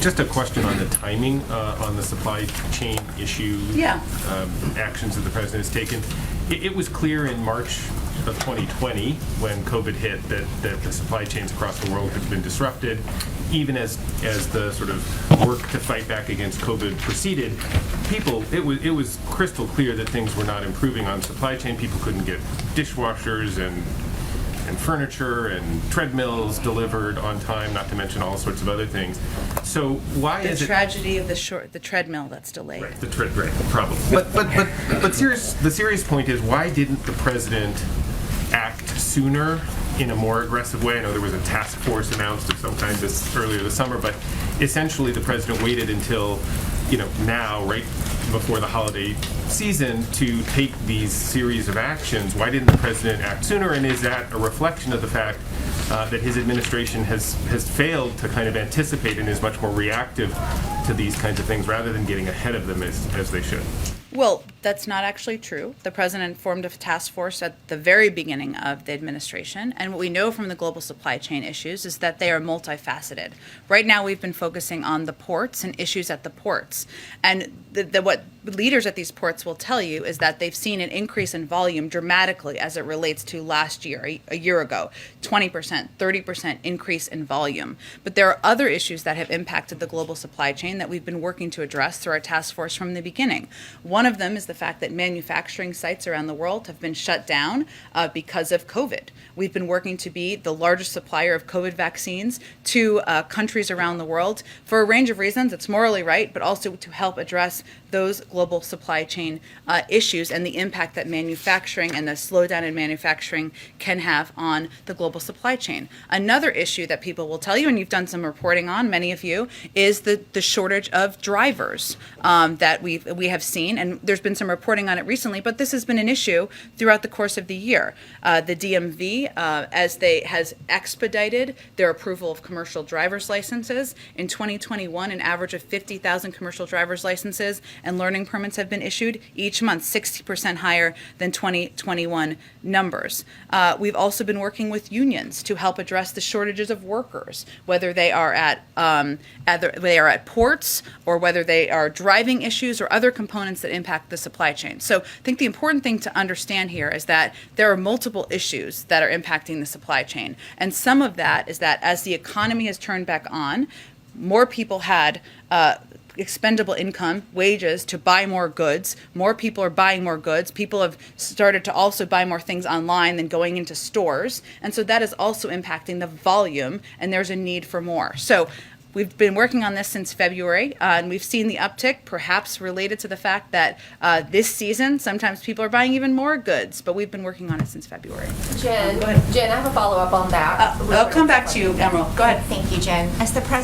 Just a question on the timing on the supply chain issue. Yeah. Actions that the president has taken. It was clear in March of 2020 when COVID hit that the supply chains across the world had been disrupted. Even as the sort of work to fight back against COVID proceeded, it was crystal clear that things were not improving on supply chain. People couldn't get dishwashers and furniture and treadmills delivered on time, not to mention all sorts of other things. So why is it... The tragedy of the treadmill that's delayed. Right, right, probably. But the serious point is, why didn't the president act sooner in a more aggressive way? I know there was a task force announced of some kind earlier this summer, but essentially the president waited until, now, right before the holiday season, to take these series of actions. Why didn't the president act sooner? And is that a reflection of the fact that his administration has failed to kind of anticipate and is much more reactive to these kinds of things rather than getting ahead of them as they should? Well, that's not actually true. The president formed a task force at the very beginning of the administration, and what we know from the global supply chain issues is that they are multifaceted. Right now, we've been focusing on the ports and issues at the ports, and what leaders at these ports will tell you is that they've seen an increase in volume dramatically as it relates to last year, a year ago, 20%, 30% increase in volume. But there are other issues that have impacted the global supply chain that we've been working to address through our task force from the beginning. One of them is the fact that manufacturing sites around the world have been shut down because of COVID. We've been working to be the largest supplier of COVID vaccines to countries around the world for a range of reasons. It's morally right, but also to help address those global supply chain issues and the impact that manufacturing and the slowdown in manufacturing can have on the global supply chain. Another issue that people will tell you, and you've done some reporting on, many of you, is the shortage of drivers that we have seen, and there's been some reporting on it recently, but this has been an issue throughout the course of the year. The DMV, has expedited their approval of commercial driver's licenses. In 2021, an average of 50,000 commercial driver's licenses and learning permits have been issued each month, 60% higher than 2021 numbers. We've also been working with unions to help address the shortages of workers, whether they are at ports or whether they are driving issues or other components that impact the supply chain. So I think the important thing to understand here is that there are multiple issues that are impacting the supply chain. And some of that is that as the economy has turned back on, more people had expendable income, wages, to buy more goods. More people are buying more goods. People have started to also buy more things online than going into stores. And so that is also impacting the volume, and there's a need for more. So we've been working on this since February, and we've seen the uptick, perhaps related to the fact that this season, sometimes people are buying even more goods, but we've been working on it since February. Jen, I have a follow-up on that. I'll come back to you, Emerald. Go ahead. Thank you, Jen. As the president